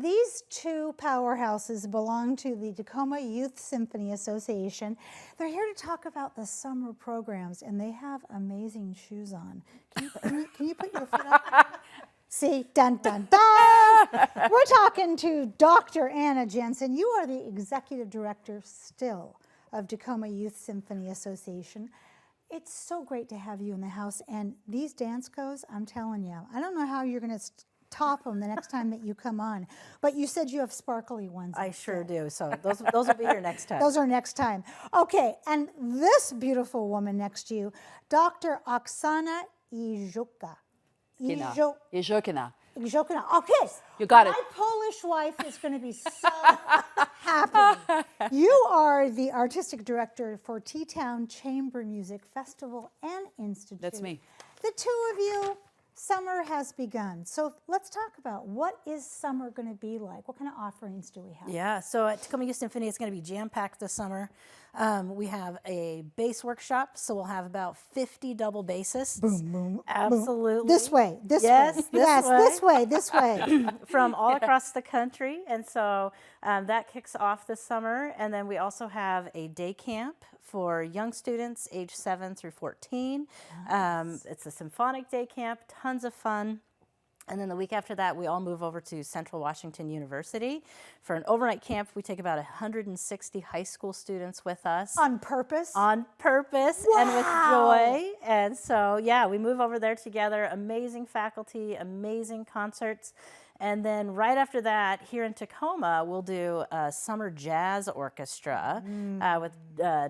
These two powerhouses belong to the Tacoma Youth Symphony Association. They're here to talk about the summer programs, and they have amazing shoes on. Can you put your foot up? See, dun, dun, dun. We're talking to Dr. Anna Jensen. You are the executive director still of Tacoma Youth Symphony Association. It's so great to have you in the house. And these dance codes, I'm telling you, I don't know how you're going to top them the next time that you come on. But you said you have sparkly ones. I sure do. So those will be here next time. Those are next time. Okay, and this beautiful woman next to you, Dr. Oksana Izhokina. Izhokina. Okay. You got it. My Polish wife is going to be so happy. You are the artistic director for T-Town Chamber Music Festival and Institute. That's me. The two of you, summer has begun. So let's talk about what is summer going to be like? What kind of offerings do we have? Yeah, so at Tacoma Youth Symphony, it's going to be jam-packed this summer. We have a bass workshop, so we'll have about 50 double bassists. Boom, boom, absolutely. Boom. This way, this yes, way. This yes, way. this way, this way. From all across the country, and so that kicks off this summer. And then we also have a day camp for young students age 7 through 14. Nice. It's a symphonic day camp, tons of fun. And then the week after that, we all move over to Central Washington University for an overnight camp. We take about 160 high school students with us. On purpose? On purpose. Wow. And with joy. And so, yeah, we move over there together. Amazing faculty, amazing concerts. And then right after that, here in Tacoma, we'll do a Summer Jazz Orchestra with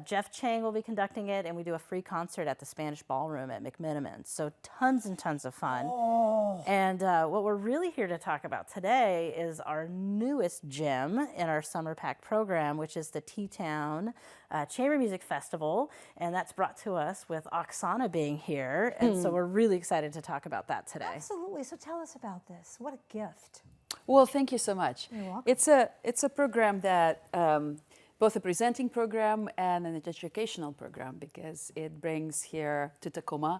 Jeff Chang will be conducting it, and we do a free concert at the Spanish Ballroom at McMiniman. So tons and tons of fun. Oh. And what we're really here to talk about today is our newest gem in our Summer Pack program, which is the T-Town Chamber Music Festival, and that's brought to us with Oksana being here. And so we're really excited to talk about that today. Absolutely. So tell us about this. What a gift. Well, thank you so much. You're welcome. It's a program that both a presenting program and an educational program, because it brings here to Tacoma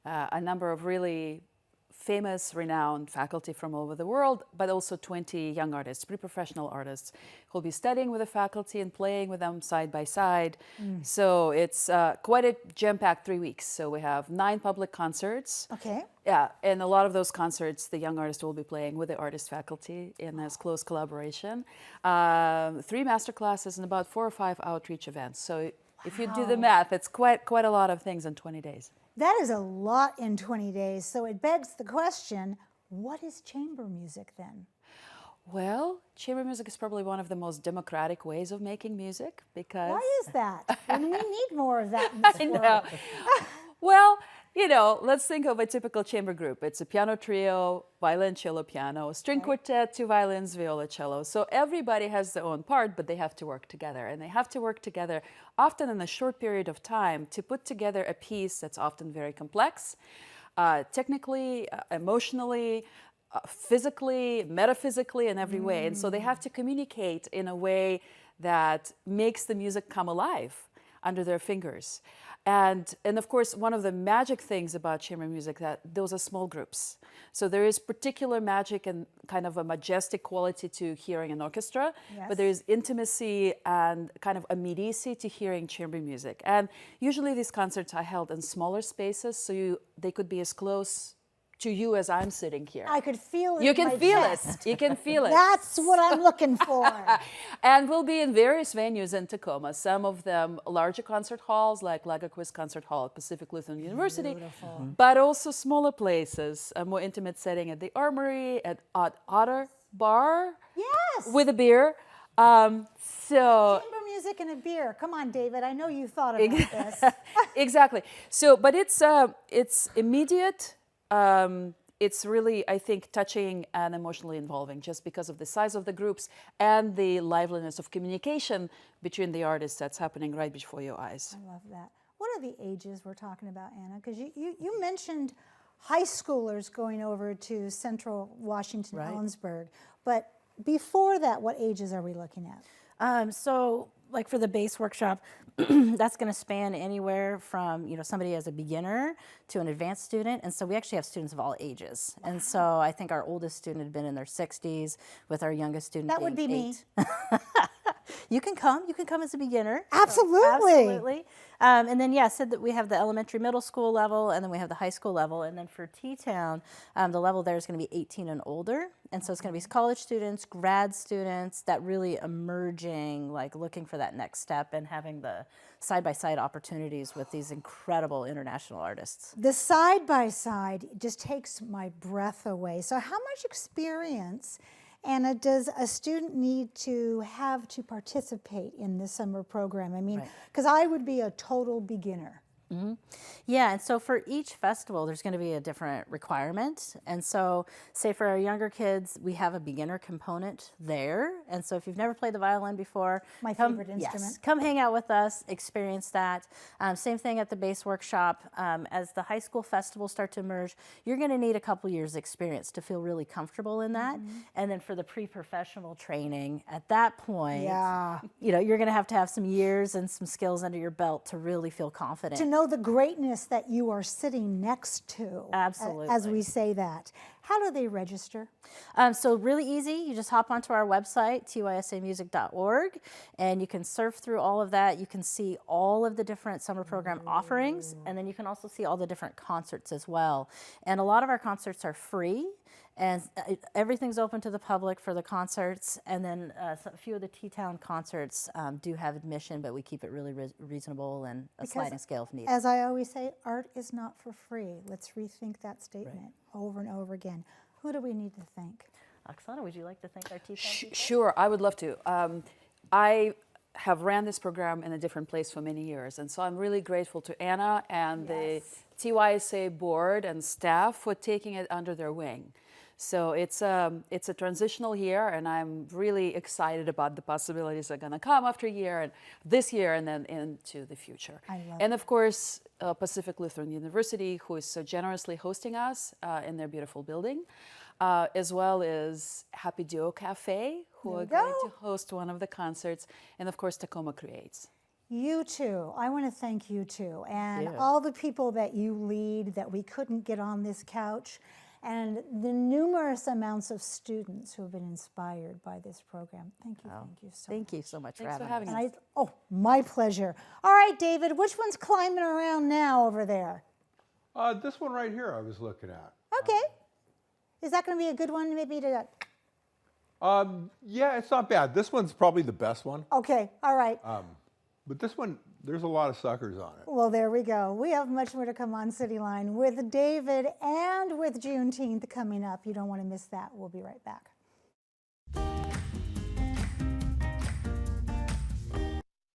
a number of really famous, renowned faculty from all over the world, but also 20 young artists, pre-professional artists, who'll be studying with the faculty and playing with them side by side. So it's quite a jam-packed 3 weeks. So we have 9 public concerts. Okay. Yeah, and a lot of those concerts, the young artists will be playing with the artist faculty in this close collaboration. 3 master classes and about 4 or 5 outreach events. So if you do the math, it's quite a lot of things in 20 days. That is a lot in 20 days. So it begs the question, what is chamber music then? Well, chamber music is probably one of the most democratic ways of making music, because... Why is that? And we need more of that in this I world. know. Well, you know, let's think of a typical chamber group. It's a piano trio, violin, cello, piano, string quartet, 2 violins, viola, cello. So everybody has their own part, but they have to work together. And they have to work together often in a short period of time to put together a piece that's often very complex, technically, emotionally, physically, metaphysically, in every way. And so they have to communicate in a way that makes the music come alive under their fingers. And of course, one of the magic things about chamber music that those are small groups. So there is particular magic and kind of a majestic quality to hearing an orchestra, but there is intimacy and kind of immediacy to hearing chamber music. And usually these concerts are held in smaller spaces, so they could be as close to you as I'm sitting here. I could feel it. You in can my feel chest. it. You can feel it. That's what I'm looking for. And we'll be in various venues in Tacoma. Some of them larger concert halls, like Lagaquist Concert Hall at Pacific Lutheran University, but also smaller places, a more intimate setting at the Armory, at Otter Bar, with a beer. So chamber music and a beer. Come on, David. I know you thought about this. Exactly. So, but it's immediate. It's really, I think, touching and emotionally involving, just because of the size of the groups and the liveliness of communication between the artists that's happening right before your eyes. I love that. What are the ages we're talking about, Anna? Because you mentioned high schoolers going over to Central Washington, Ellensburg, but before that, what ages are we looking at? So like for the bass workshop, that's going to span anywhere from, you know, somebody as a beginner to an advanced student. And so we actually have students of all ages. And so I think our oldest student had been in their 60s with our youngest student That would be being me. 8. You can come as a beginner. Absolutely. Absolutely. And then, yeah, said that we have the elementary middle school level, and then we have the high school level. And then for T-Town, the level there is going to be 18 and older. And so it's going to be college students, grad students, that really emerging, like looking for that next step and having the side-by-side opportunities with these incredible international artists. The side-by-side just takes my breath away. So how much experience, Anna, does a student need to have to participate in this summer program? I mean, because I would be a total beginner. Yeah, and so for each festival, there's going to be a different requirement. And so, say for our younger kids, we have a beginner component there. And so if you've never played the violin before, My favorite instrument. Yes, come hang out with us, experience that. Same thing at the bass workshop. As the high school festivals start to emerge, you're going to need a couple years experience to feel really comfortable in that. And then for the pre-professional training, at that point, you know, you're going to have some years and some skills under your belt to really feel confident. To know the greatness that you are sitting next to. Absolutely. As we say that. How do they register? So really easy. You just hop onto our website, tysamusic.org, and you can surf through all of that. You can see all of the different summer program offerings, and then you can also see all the different concerts as well. And a lot of our concerts are free, and everything's open to the public for the concerts. And then a few of the T-Town concerts do have admission, but we keep it really reasonable and a sliding scale if needed. As I always say, art is not for free. Let's rethink that statement over and over again. Who do we need to thank? Oksana, would you like to thank our T-Town people? Sure, I would love to. I have ran this program in a different place for many years, and so I'm really grateful to Anna and the TYSA board and staff for taking it under their wing. So it's a transitional year, and I'm really excited about the possibilities that are going to come after this year, and then into the future. And of course, Pacific Lutheran University, who is so generously hosting us in their beautiful building, as well as Happy Duo Cafe, who are going to host one of the concerts, and of course, Tacoma Creates. You too. I want to thank you too, and all the people that you lead that we couldn't get on this couch, and the numerous amounts of students who have been inspired by this program. Thank you so much. Thank you so much Thanks for for having us. having us. Oh, my pleasure. All right, David, which one's climbing around now over there? This one right here I was looking at. Okay. Is that going to be a good one maybe to... Yeah, it's not bad. This one's probably the best one. Okay, all right. But this one, there's a lot of suckers on it. Well, there we go. We have much more to come on Cityline with David and with Juneteenth coming up. You don't want to miss that. We'll be right back.